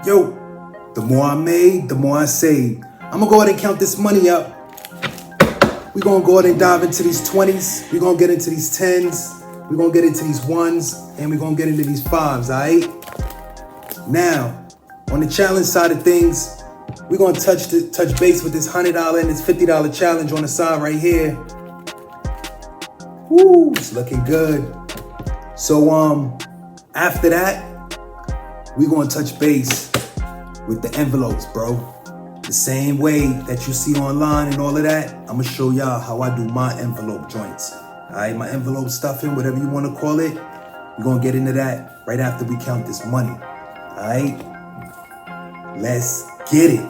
Yo, the more I made, the more I saved. I'm gonna go ahead and count this money up. We're gonna go ahead and dive into these 20s. We're gonna get into these 10s. We're gonna get into these 1s. And we're gonna get into these 5s, all right? Now, on the challenge side of things, we're gonna touch base with this $100 and this $50 challenge on the side right here. Woo, it's looking good. So after that, we're gonna touch base with the envelopes, bro. The same way that you see online and all of that, I'm gonna show y'all how I do my envelope joints. All right, my envelope stuffing, whatever you wanna call it. We're gonna get into that right after we count this money. All right, let's get it.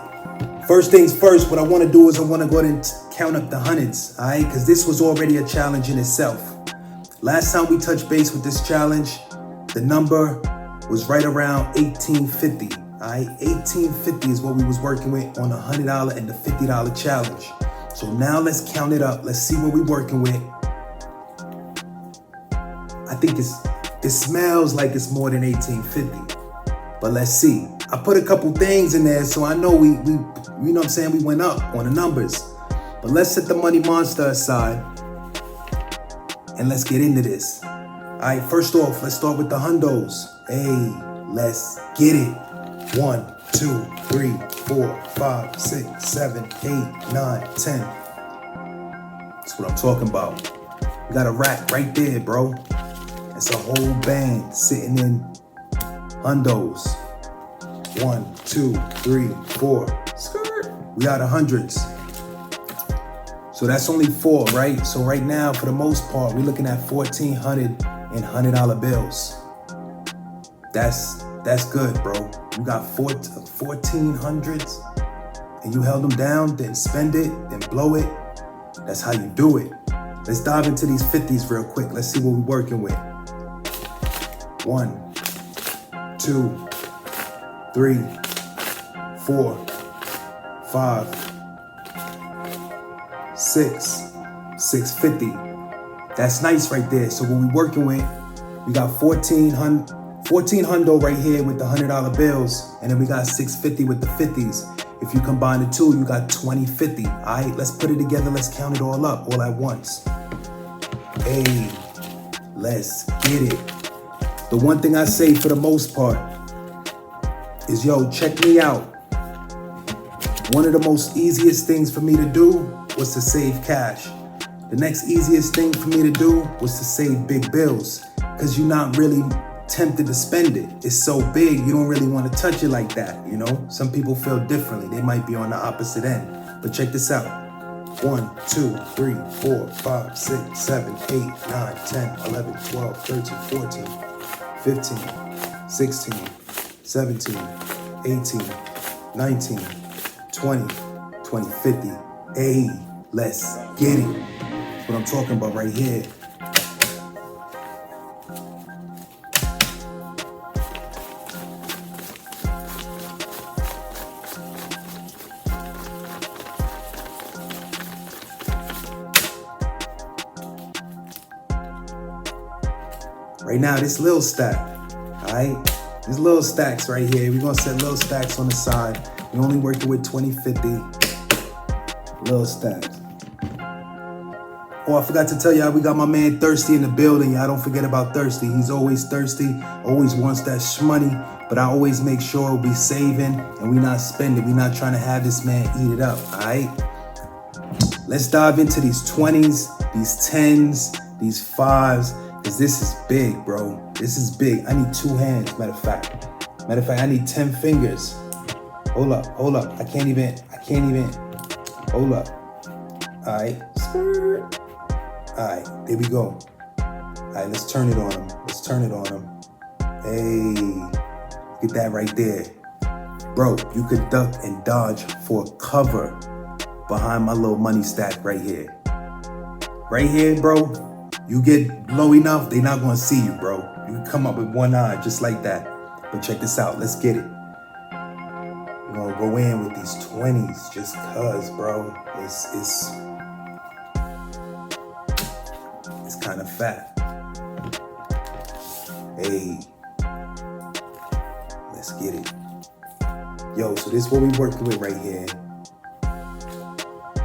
First things first, what I wanna do is I wanna go ahead and count up the hundreds, all right? Because this was already a challenge in itself. Last time we touched base with this challenge, the number was right around 1850. All right, 1850 is what we was working with on the $100 and the $50 challenge. So now let's count it up. Let's see what we're working with. I think it smells like it's more than 1850, but let's see. I put a couple things in there, so I know we you know what I'm saying, we went up on the numbers. But let's set the money monster aside and let's get into this. All right, first off, let's start with the hundos. Hey, let's get it. 1, 2, 3, 4, 5, 6, 7, 8, 9, 10. That's what I'm talking about. We got a rack right there, bro. It's a whole band sitting in hundos. 1, 2, 3, 4. Skirt. We got hundreds. So that's only 4, right? So right now, for the most part, we're looking at 1,400 in $100 bills. That's good, bro. You got 1,400s and you held them down, didn't spend it, didn't blow it. That's how you do it. Let's dive into these 50s real quick. Let's see what we're working with. 1, 2, 3, 4, 5, 6, 650. That's nice right there. So what we're working with, we got 1,400 right here with the $100 bills, and then we got 650 with the 50s. If you combine the two, you got 2050. All right, let's put it together. Let's count it all up all at once. Hey, let's get it. The one thing I say for the most part is, yo, check me out. One of the most easiest things for me to do was to save cash. The next easiest thing for me to do was to save big bills, because you're not really tempted to spend it. It's so big, you don't really want to touch it like that, you know? Some people feel differently. They might be on the opposite end. But check this out. 1, 2, 3, 4, 5, 6, 7, 8, 9, 10, 11, 12, 13, 14, 15, 16, 17, 18, 19, 20, 20, 50. Hey, let's get it. That's what I'm talking about right here. Right now, this little stack, all right? These little stacks right here. We're gonna set little stacks on the side. We're only working with 2050 little stacks. Oh, I forgot to tell y'all, we got my man Thirsty in the building. Y'all don't forget about Thirsty. He's always thirsty, always wants that shmoney, but I always make sure we saving and we not spending. We not trying to have this man eat it up, all right? Let's dive into these 20s, these 10s, these 5s, because this is big, bro. This is big. I need 2 hands, matter of fact. I need 10 fingers. Hold up. I can't even. Hold up. All right. All right, there we go. All right, let's turn it on him. Hey, get that right there. Bro, you could duck and dodge for cover behind my little money stack right here. Right here, bro, you get low enough, they not gonna see you, bro. You can come up with one eye just like that. But check this out, let's get it. We're gonna go in with these 20s just cause, bro. It's kind of fat. Hey, let's get it. Yo, so this is what we working with right here.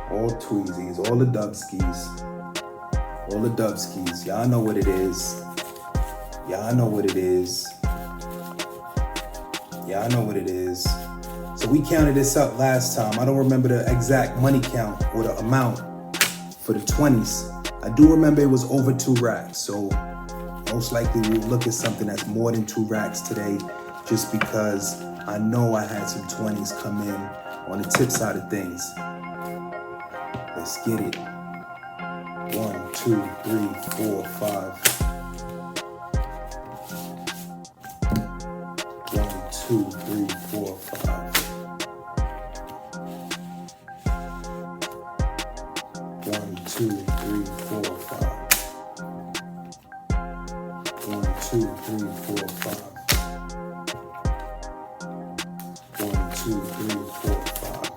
All tweezies, all the dubskis. All the dubskis. Y'all know what it is. Y'all know what it is. Y'all know what it is. So we counted this up last time. I don't remember the exact money count or the amount for the 20s. I do remember it was over 2 racks. So most likely we'll look at something that's more than 2 racks today, just because I know I had some 20s come in on the tip side of things. Let's get it. 1, 2, 3, 4, 5. 1, 2, 3, 4, 5. 1, 2, 3, 4, 5. 1, 2, 3, 4, 5. 1, 2, 3, 4, 5.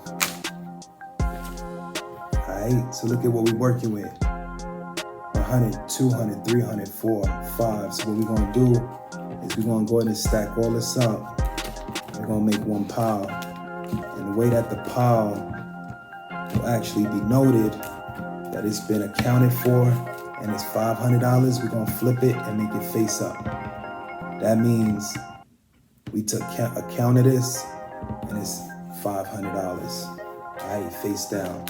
Alright, so look at what we're working with. 100, 200, 300, 4, 5. So what we're gonna do is we're gonna go ahead and stack all this up. We're gonna make one pile. And the way that the pile will actually be noted that it's been accounted for and it's $500, we're gonna flip it and make it face up. That means we took account of this and it's $500. All right, face down.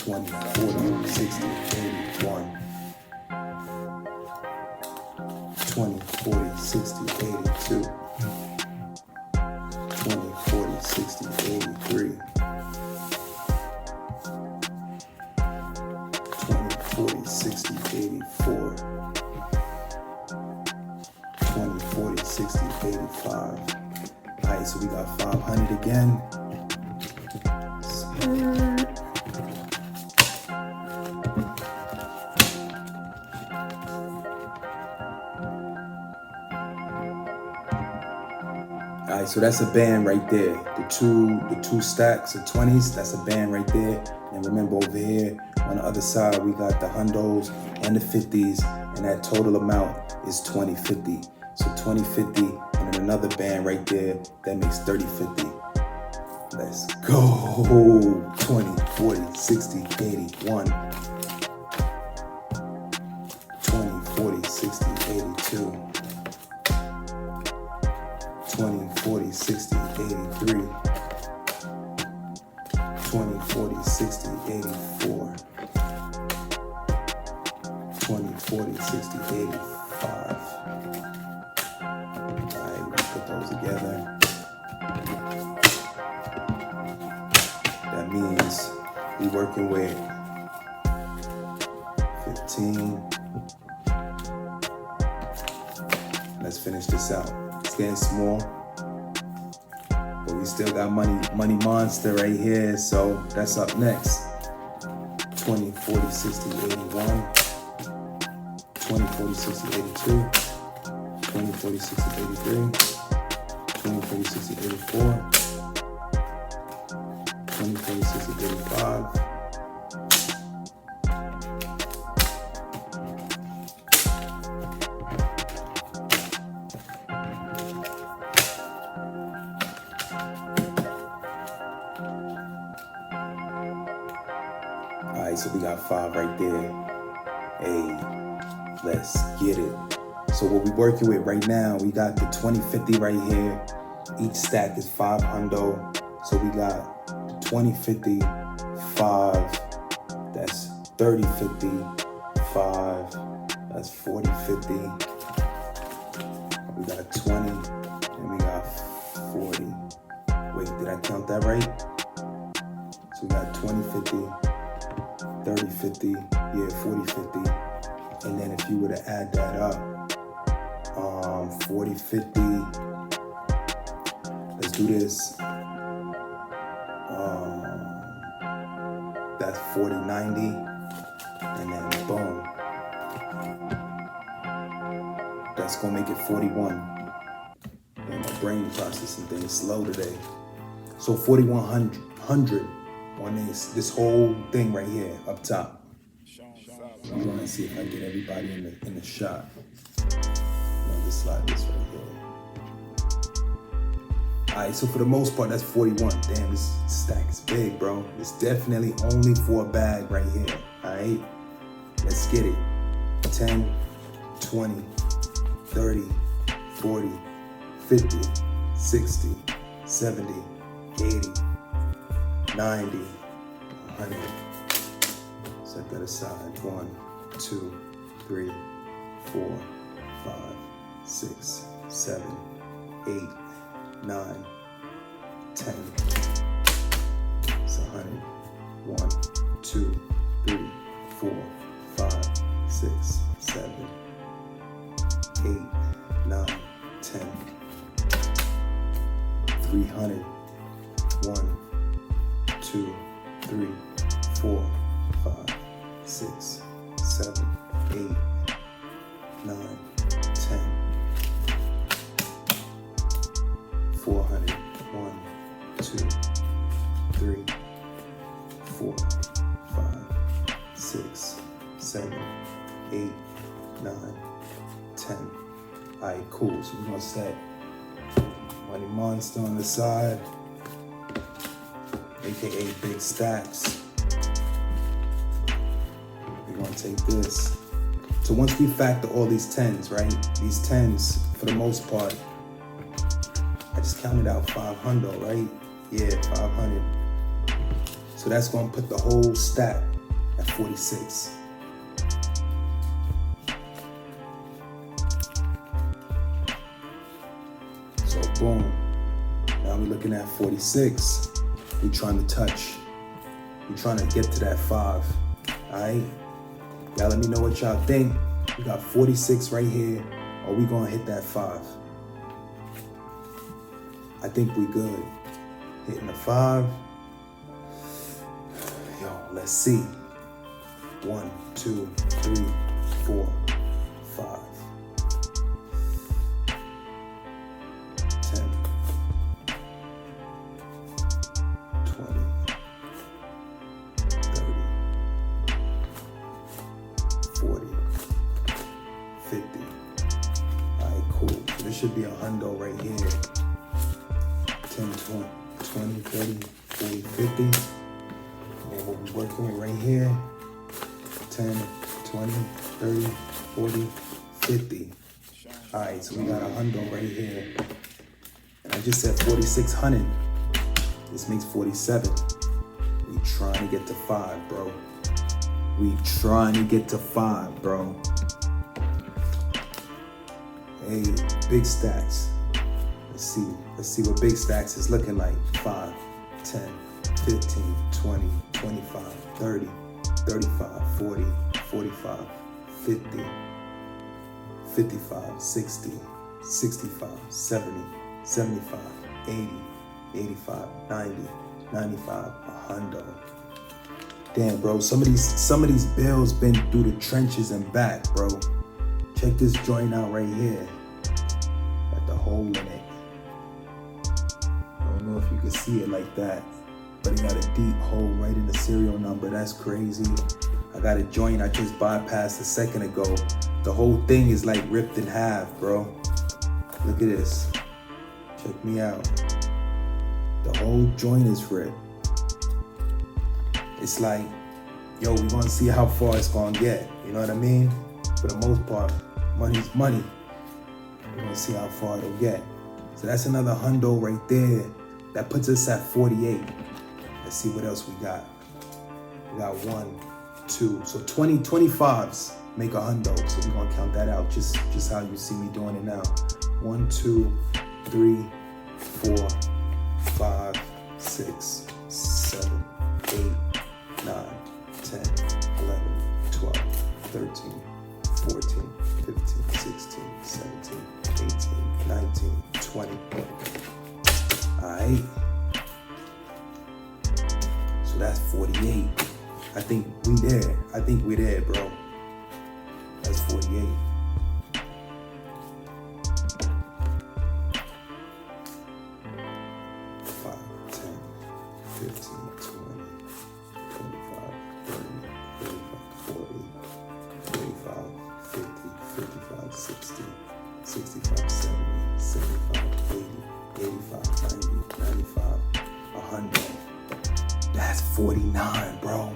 20, 40, 60, 80, 1. 20, 40, 60, 82. 20, 40, 60, 83. 20, 40, 60, 84. 20, 40, 60, 85. All right, so we got 500 again. All right, so that's a band right there. The two stacks of 20s, that's a band right there. And remember over here on the other side, we got the hundos and the 50s, and that total amount is 2050. So 2050, and then another band right there, that makes 3050. Let's go. 20, 40, 60, 81. 20, 40, 60, 82. 20, 40, 60, 83. 20, 40, 60, 84. 20, 40, 60, 85. Alright, we put those together. That means we're working with 15. Let's finish this out. It's getting small, but we still got money monster right here, so that's up next. 20, 40, 60, 81. 20, 40, 60, 82. 20, 40, 60, 83. 20, 40, 60, 84. 20, 40, 60, 85. All right, so we got 5 right there. Hey, let's get it. So what we working with right now, we got the 2050 right here. Each stack is 500. So we got the 2050, 5. That's 3050, 5. That's 4050. We got 20, and we got 40. Wait, did I count that right? So we got 2050. 30, 50, yeah, 40, 50. And then if you were to add that up, 40, 50, let's do this. That's 40, 90, and then boom. That's gonna make it 41. And my brain processing things slow today. So 4100 on this whole thing right here up top. I'm gonna see if I get everybody in the shot. I'm gonna just slide this right here. All right, so for the most part, that's 41. Damn, this stack is big, bro. It's definitely only for a bag right here, all right? Let's get it. 10, 20, 30, 40, 50, 60, 70, 80, 90, 100. Set that aside. 1, 2, 3, 4, 5, 6, 7, 8, 9, 10. It's 100. 1, 2, 3, 4, 5, 6, 7, 8, 9, 10. 300. 1, 2, 3, 4, 5, 6, 7, 8, 9, 10. 400. 1, 2, 3, 4, 5, 6, 7, 8, 9, 10. All right, cool. So we're gonna set Money Monster on the side, aka Big Stacks. We're gonna take this. So once we factor all these 10s, right? These 10s, for the most part, I just counted out 500, right? Yeah, 500. So that's gonna put the whole stack at 46. So boom. Now we're looking at 46. We're trying to touch. We're trying to get to that 5. Alright? Y'all let me know what y'all think. We got 46 right here. Are we gonna hit that 5? I think we good. Hitting the 5. Yo, let's see. 1, 2, 3, 4, 5. 10, 20, 30, 40, 50. All right, cool. So this should be a hundo right here. 10, 20, 30, 40, 50. And what we're working with right here, 10, 20, 30, 40, 50. All right, so we got a hundo right here. And I just said 4,600. This makes 47. We trying to get to 5, bro. We trying to get to 5, bro. Hey, Big Stacks. Let's see what Big Stacks is looking like. 5, 10, 15, 20, 25, 30, 35, 40, 45, 50, 55, 60, 65, 70, 75, 80, 85, 90, 95, 100. Damn, bro, some of these bills been through the trenches and back, bro. Check this joint out right here. Got the hole in it. I don't know if you can see it like that, but it got a deep hole right in the serial number. That's crazy. I got a joint I just bypassed a second ago. The whole thing is like ripped in half, bro. Look at this. Check me out. The whole joint is ripped. It's like, yo, we're gonna see how far it's gonna get. You know what I mean? For the most part, money's money. We're gonna see how far it'll get. So that's another hundo right there. That puts us at 48. Let's see what else we got. We got 1, 2. So 25s make a hundo. So we're gonna count that out just how you see me doing it now. 1, 2, 3, 4, 5, 6, 7, 8, 9, 10, 11, 12, 13, 14, 15, 16, 17, 18, 19, 20. Alright. So that's 48. I think we there. I think we there, bro. That's 48. 5, 10, 15, 20, 25, 30, 35, 40, 45, 50, 55, 60, 65, 70, 75, 80, 85, 90, hundo. That's 49, bro.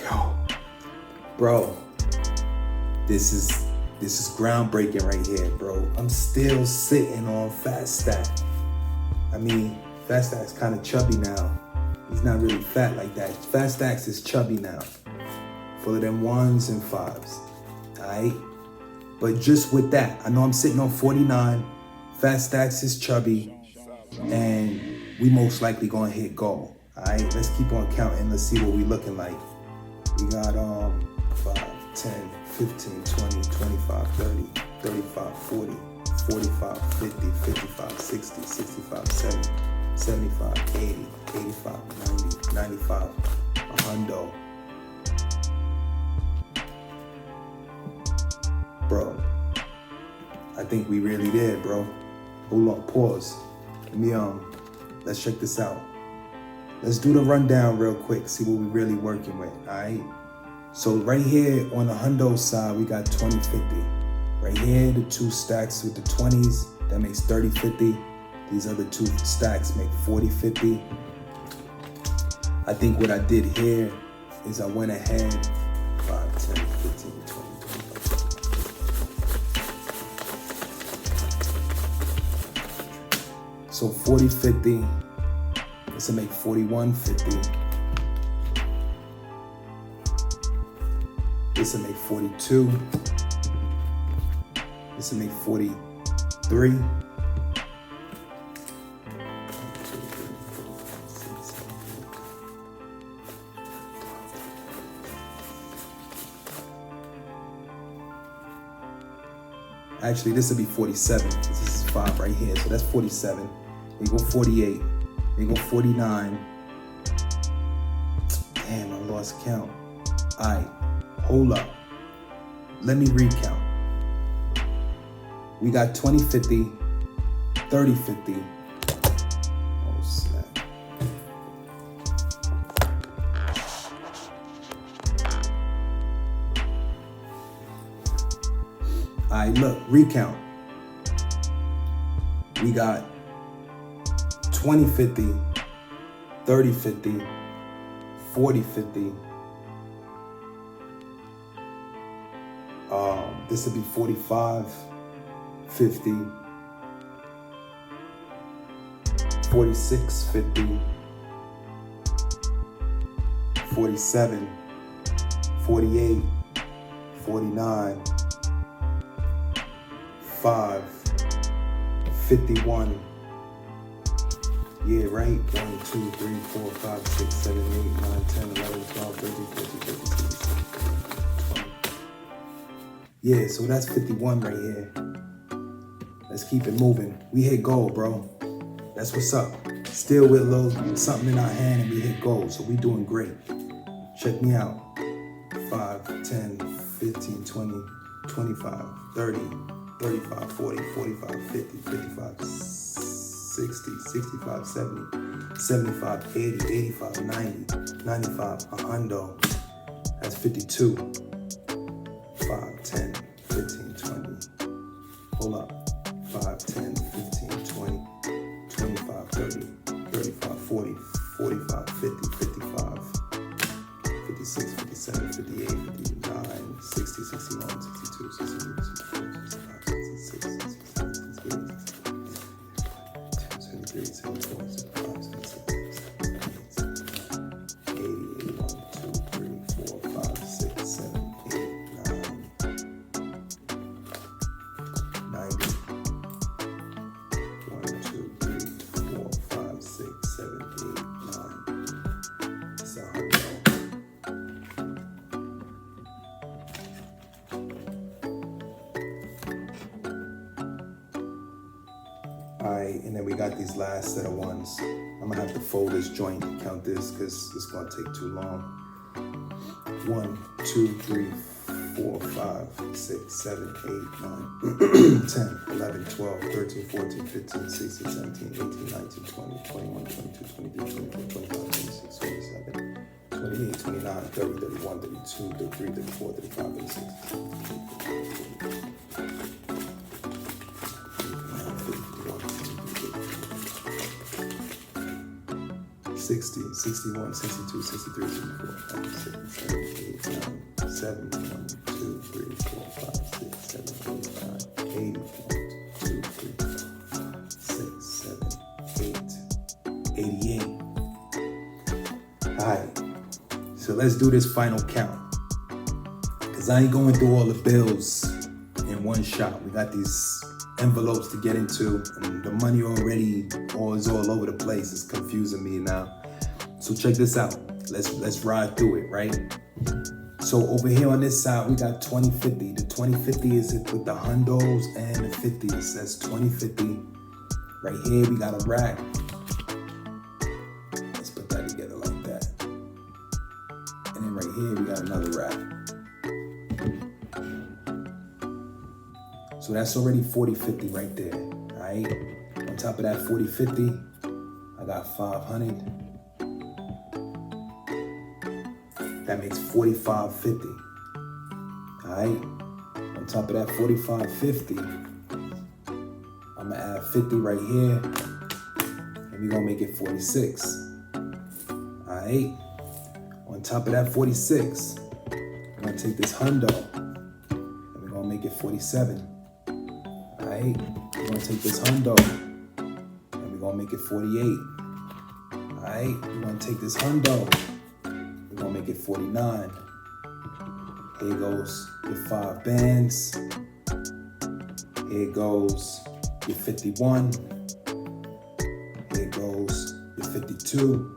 Yo, bro, this is groundbreaking right here, bro. I'm still sitting on Fat Stack. I mean, Fat Stack's kind of chubby now. He's not really fat like that. Fat Stacks is chubby now. Full of them 1s and 5s, all right? But just with that, I know I'm sitting on 49. Fat Stacks is chubby, and we most likely gonna hit goal, all right? Let's keep on counting. Let's see what we looking like. We got 5, 10, 15, 20, 25, 30, 35, 40, 45, 50, 55, 60, 65, 70, 75, 80, 85, 90, 95, a hundo. Bro, I think we really did, bro. Hold on, pause. Let me, let's check this out. Let's do the rundown real quick, see what we really working with, all right? So right here on the hundo side, we got 20-50. Right here, the 2 stacks with the 20s, that makes 30-50. These other 2 stacks make 40-50. I think what I did here is I went ahead 5, 10, 15, 20, 25. So 40-50, this will make 41-50. This will make 42. This will make 43. Actually, this will be 47. This is 5 right here, so that's 47. We go 48. We go 49. Damn, I lost count. All right, hold up. Let me recount. We got 20-50, 30-50. Oh, snap. All right, look, recount. We got 20-50, 30-50, 40-50. This would be 45, 50, 46, 50, 47, 48, 49, 5, 51. Yeah, right? 1, 2, 3, 4, 5, 6, 7, 8, 9, 10, 11, 12, 13, 14, 15, 16, 17, 20. Yeah, so that's 51 right here. Let's keep it moving. We hit goal, bro. That's what's up. Still with a little something in our hand and we hit goal, so we doing great. Check me out. 5, 10, 15, 20, 25, 30, 35, 40, 45, 50, 55, 60, 65, 70, 75, 80, 85, 90, 95, a hundo. That's 52. 5, 10, 15, 20. Hold up. 5, 10, 15, 20, 25, 30, 35, 40, 45, 50, 55, 56, 57, 58, 59, 60, 61, 62, 63, 64, 65, 66, 67, 68, 73, 74, 75, 76, 77, 80, 81, 2, 3, 4, 5, 6, 7, 8, 9, 90. 1, 2, 3, 4, 5, 6, 7, 8, 9. It's a hundo. Alright, and then we got these last set of ones. I'm gonna have to fold this joint and count this because it's gonna take too long. 1, 2, 3, 4, 5, 6, 7, 8, 9, 10, 11, 12, 13, 14, 15, 16, 17, 18, 19, 20, 21, 22, 23, 24, 25, 26, 27, 28, 29, 30, 31, 32, 33, 34, 35, 36. 60, 61, 62, 63, 64, 65, 66, 67, 8, 9, 7, 1, 2, 3, 4, 5, 6, 7, 8, 9, 80, 2, 3, 4, 5, 6, 7, 8, 88. All right, so let's do this final count. Because I ain't going through all the bills in one shot. We got these envelopes to get into, and the money already is all over the place. It's confusing me now. So check this out. Let's ride through it, right? So over here on this side, we got 2050. The 2050 is with the hundos and the 50s. That's 2050. Right here, we got a rack. Let's put that together like that. And then right here, we got another rack. So that's already 40-50 right there, all right? On top of that 40-50, I got 500. That makes 45-50, all right? On top of that 45-50, I'm gonna add 50 right here, and we're gonna make it 46, all right? On top of that 46, I'm gonna take this hundo, and we're gonna make it 47. Alright, we're gonna take this hundo and we're gonna make it 48. Alright, we're gonna take this hundo, we're gonna make it 49. Here goes your 5 bands. Here goes your 51. Here goes your 52.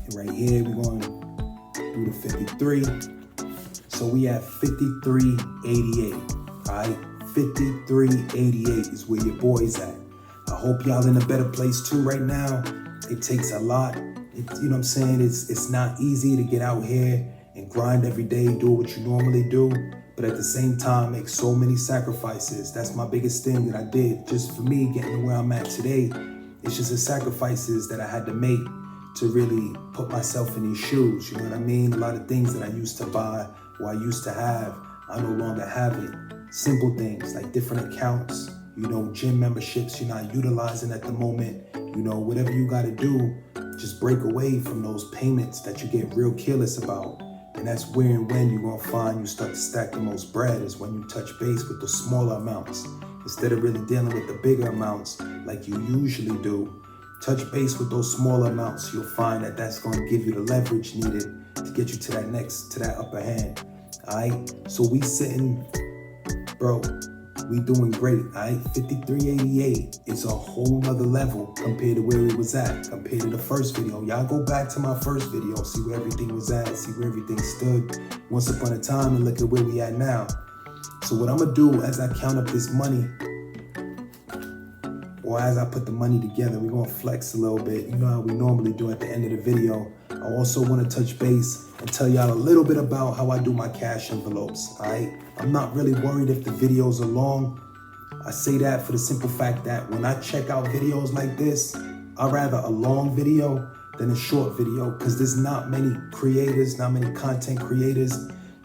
And right here we're gonna do the 53. So we have 5388. Alright. 5388 is where your boy's at. I hope y'all in a better place too right now. It takes a lot. You know what I'm saying? It's not easy to get out here and grind every day, do what you normally do, but at the same time make so many sacrifices. That's my biggest thing that I did just for me getting to where I'm at today. It's just the sacrifices that I had to make to really put myself in these shoes. You know what I mean? A lot of things that I used to buy or I used to have, I no longer have it. Simple things like different accounts, you know, gym memberships you're not utilizing at the moment, you know, whatever you got to do, just break away from those payments that you get real careless about. And that's where and when you're going to find you start to stack the most bread is when you touch base with the smaller amounts. Instead of really dealing with the bigger amounts like you usually do, touch base with those smaller amounts. You'll find that that's going to give you the leverage needed to get you to that upper hand. All right, so we sitting, bro, we doing great, all right? 5388 is a whole nother level compared to where it was at, compared to the first video. Y'all go back to my first video, see where everything was at, see where everything stood once upon a time, and look at where we at now. So what I'm gonna do as I count up this money, or as I put the money together, we're gonna flex a little bit. You know how we normally do at the end of the video. I also wanna touch base and tell y'all a little bit about how I do my cash envelopes, all right? I'm not really worried if the videos are long. I say that for the simple fact that when I check out videos like this, I'd rather a long video than a short video, because there's not many creators, not many content creators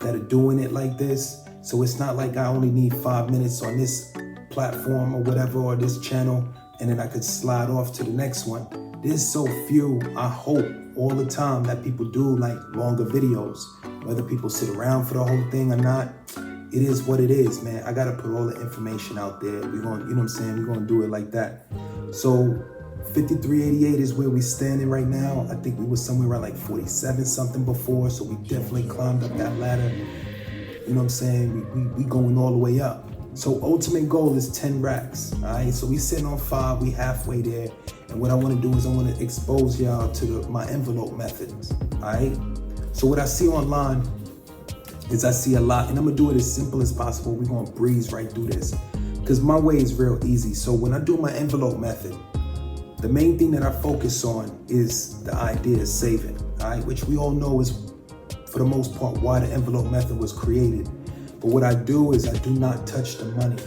that are doing it like this. So it's not like I only need 5 minutes on this platform or whatever, or this channel, and then I could slide off to the next one. There's so few, I hope, all the time that people do like longer videos. Whether people sit around for the whole thing or not, it is what it is, man. I gotta put all the information out there. We're gonna, you know what I'm saying? We're gonna do it like that. So 5388 is where we standing right now. I think we were somewhere around like 47 something before, so we definitely climbed up that ladder. You know what I'm saying? We going all the way up. So ultimate goal is 10 racks, all right? So we sitting on 5, we halfway there. And what I wanna do is I wanna expose y'all to my envelope methods, all right? So what I see online is I see a lot, and I'm gonna do it as simple as possible. We're gonna breeze right through this, because my way is real easy. So when I do my envelope method, the main thing that I focus on is the idea of saving, all right? Which we all know is, for the most part, why the envelope method was created. But what I do is I do not touch the money,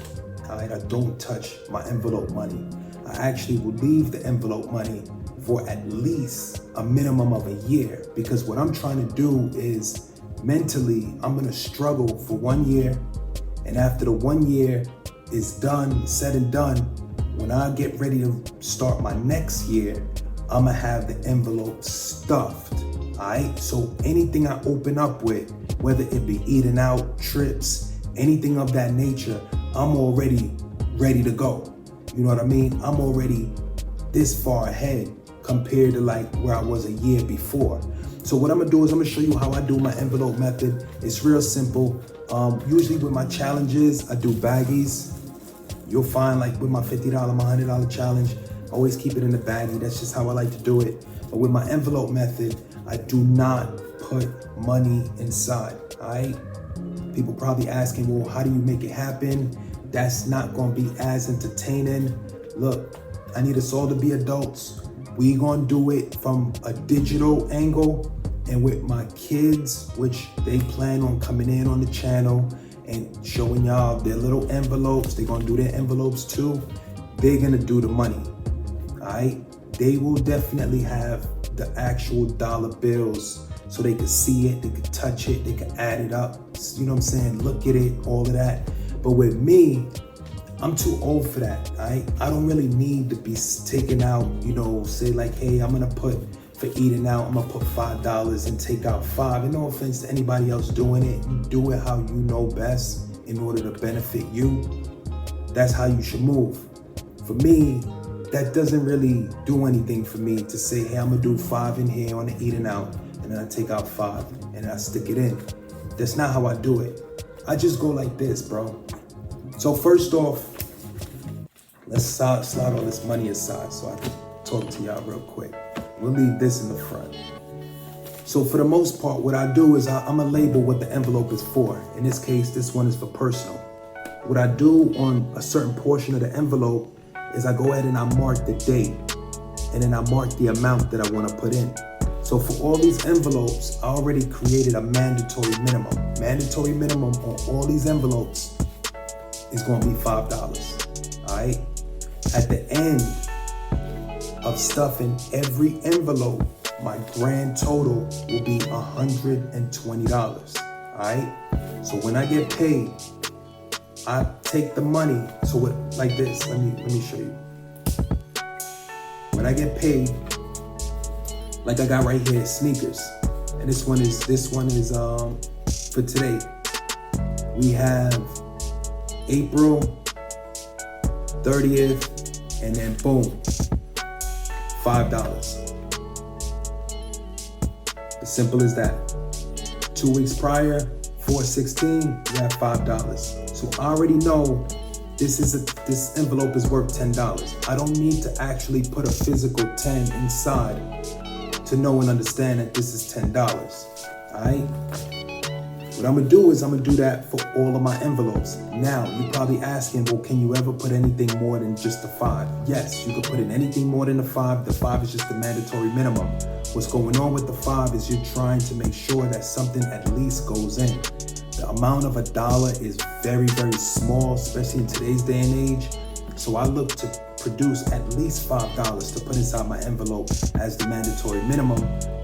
all right? I don't touch my envelope money. I actually will leave the envelope money for at least a minimum of a year, because what I'm trying to do is mentally, I'm gonna struggle for 1 year, and after the 1 year is done, said and done, when I get ready to start my next year, I'ma have the envelope stuffed, all right? So anything I open up with, whether it be eating out, trips, anything of that nature, I'm already ready to go. You know what I mean? I'm already this far ahead compared to like where I was a year before. So what I'm gonna do is I'm gonna show you how I do my envelope method. It's real simple. Usually with my challenges, I do baggies. You'll find like with my $50, my $100 challenge, I always keep it in the baggie. That's just how I like to do it. But with my envelope method, I do not put money inside, all right? People probably asking, well, how do you make it happen? That's not gonna be as entertaining. Look, I need us all to be adults. We gonna do it from a digital angle, and with my kids, which they plan on coming in on the channel and showing y'all their little envelopes. They're gonna do their envelopes too. They're gonna do the money, all right? They will definitely have the actual dollar bills so they can see it, they can touch it, they can add it up. You know what I'm saying? Look at it, all of that. But with me, I'm too old for that, right? I don't really need to be taking out, you know, say like, hey, I'm gonna put, for eating out, I'm gonna put $5 and take out $5. And no offense to anybody else doing it, you do it how you know best in order to benefit you. That's how you should move. For me, that doesn't really do anything for me to say, hey, I'm gonna do $5 in here on the eating out, and then I take out $5 and I stick it in. That's not how I do it. I just go like this, bro. So first off, let's slide all this money aside so I can talk to y'all real quick. We'll leave this in the front. So for the most part, what I do is I'm gonna label what the envelope is for. In this case, this one is for personal. What I do on a certain portion of the envelope is I go ahead and I mark the date, and then I mark the amount that I wanna put in. So for all these envelopes, I already created a mandatory minimum. Mandatory minimum on all these envelopes is gonna be $5, all right? At the end of stuffing every envelope, my grand total will be $120, all right? So when I get paid, I take the money, so it, like this, let me show you. When I get paid, like I got right here, sneakers. And this one is for today. We have April 30th, and then boom, $5. As simple as that. 2 weeks prior, 4/16, you have $5. So I already know this envelope is worth $10. I don't need to actually put a physical 10 inside to know and understand that this is $10, all right? What I'm gonna do is I'm gonna do that for all of my envelopes. Now, you're probably asking, well, can you ever put anything more than just the $5? Yes, you can put in anything more than the $5. The $5 is just the mandatory minimum. What's going on with the $5 is you're trying to make sure that something at least goes in. The amount of $1 is very, very small, especially in today's day and age. So I look to produce at least $5 to put inside my envelope as the mandatory minimum,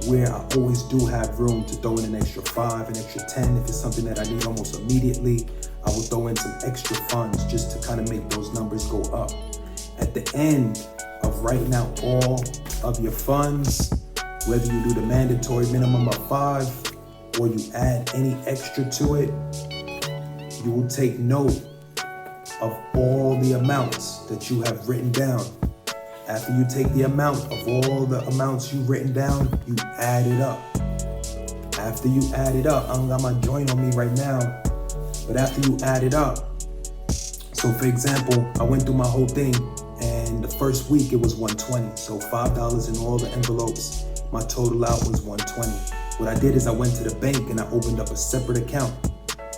where I always do have room to throw in an extra 5, an extra 10. If it's something that I need almost immediately, I will throw in some extra funds just to kind of make those numbers go up. At the end of writing out all of your funds, whether you do the mandatory minimum of 5 or you add any extra to it, you will take note of all the amounts that you have written down. After you take the amount of all the amounts you've written down, you add it up. After you add it up, I don't got my joint on me right now, but after you add it up, so for example, I went through my whole thing, and the first week it was $120, so $5 in all the envelopes. My total out was $120. What I did is I went to the bank and I opened up a separate account.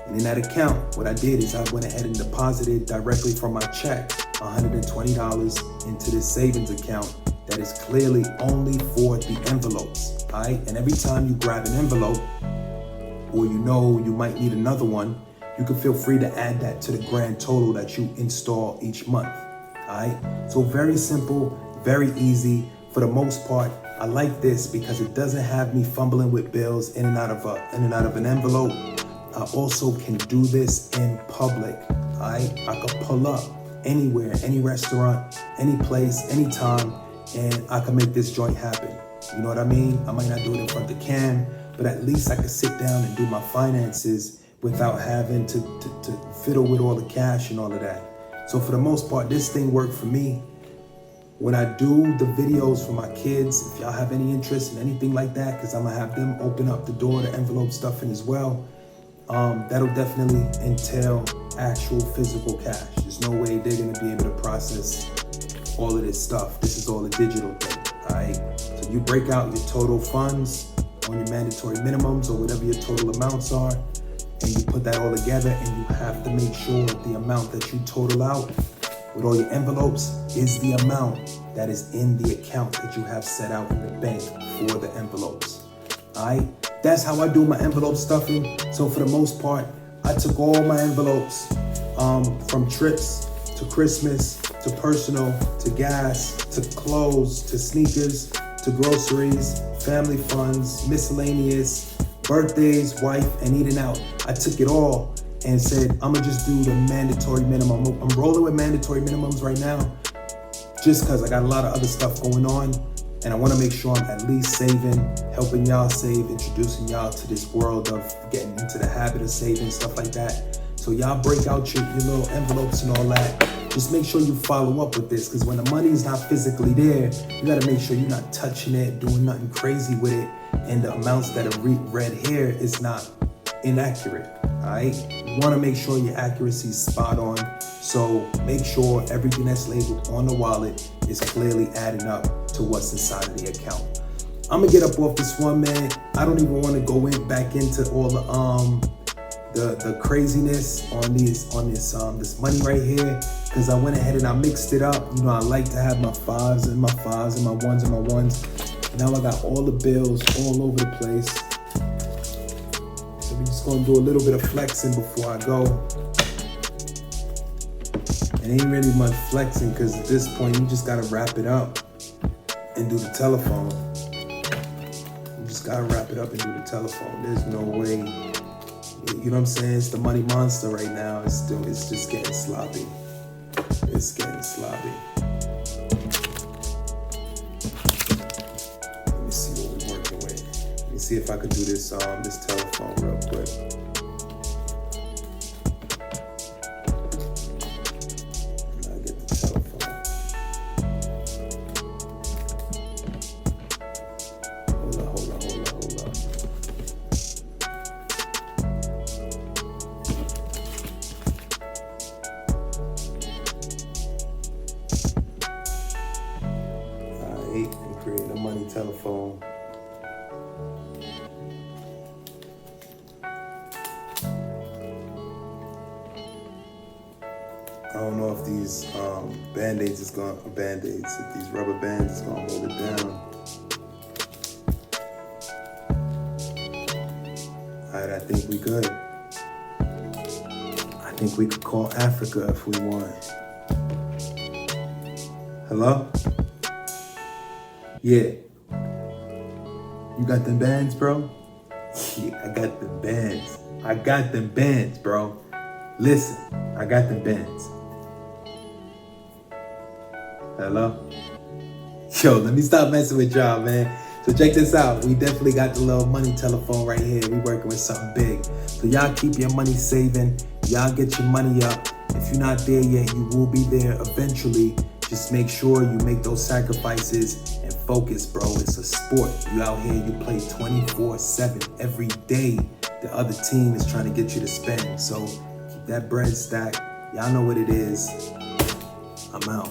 And in that account, what I did is I went ahead and deposited directly from my check $120 into this savings account that is clearly only for the envelopes, all right? And every time you grab an envelope, or you know you might need another one, you can feel free to add that to the grand total that you install each month, all right? So very simple, very easy. For the most part, I like this because it doesn't have me fumbling with bills in and out of an envelope. I also can do this in public, all right? I could pull up anywhere, any restaurant, any place, anytime, and I can make this joint happen. You know what I mean? I might not do it in front of the cam, but at least I can sit down and do my finances without having to fiddle with all the cash and all of that. So for the most part, this thing worked for me. When I do the videos for my kids, if y'all have any interest in anything like that, because I'm gonna have them open up the door to envelope stuffing as well, that'll definitely entail actual physical cash. There's no way they're gonna be able to process all of this stuff. This is all a digital thing, all right? So you break out your total funds on your mandatory minimums or whatever your total amounts are, and you put that all together, and you have to make sure the amount that you total out with all your envelopes is the amount that is in the account that you have set out in the bank for the envelopes. All right, that's how I do my envelope stuffing. So for the most part, I took all my envelopes from trips to Christmas to personal to gas to clothes to sneakers to groceries, family funds, miscellaneous, birthdays, wife, and eating out. I took it all and said, I'm gonna just do the mandatory minimum. I'm rolling with mandatory minimums right now just because I got a lot of other stuff going on, and I want to make sure I'm at least saving, helping y'all save, introducing y'all to this world of getting into the habit of saving, stuff like that. So y'all break out your little envelopes and all that. Just make sure you follow up with this, because when the money is not physically there, you got to make sure you're not touching it, doing nothing crazy with it, and the amounts that are read here is not inaccurate. All right, you want to make sure your accuracy is spot on. So make sure everything that's labeled on the wallet is clearly adding up to what's inside of the account. I'm gonna get up off this one, man. I don't even want to go back into all the craziness on this money right here, because I went ahead and I mixed it up. You know, I like to have my fives and my ones and my ones. Now I got all the bills all over the place. So we're just gonna do a little bit of flexing before I go. It ain't really much flexing, because at this point you just gotta wrap it up and do the telephone. You just gotta wrap it up and do the telephone. There's no way, you know what I'm saying? It's the money monster right now. It's just getting sloppy. It's getting sloppy. Let me see what we're working with. Let me see if I can do this telephone real quick. And create a money telephone. I don't know if these band-aids is gonna if these rubber bands is gonna hold it down. Alright, I think we good. I think we could call Africa if we want. Hello? Yeah. You got them bands, bro? Yeah, I got them bands. I got them bands, bro. Listen, I got them bands. Hello? Yo, let me stop messing with y'all, man. So check this out. We definitely got the little money telephone right here. We working with something big. So y'all keep your money saving. Y'all get your money up. If you're not there yet, you will be there eventually. Just make sure you make those sacrifices and focus, bro. It's a sport. You out here, you play 24/7 every day. The other team is trying to get you to spend. So keep that bread stacked. Y'all know what it is. I'm out.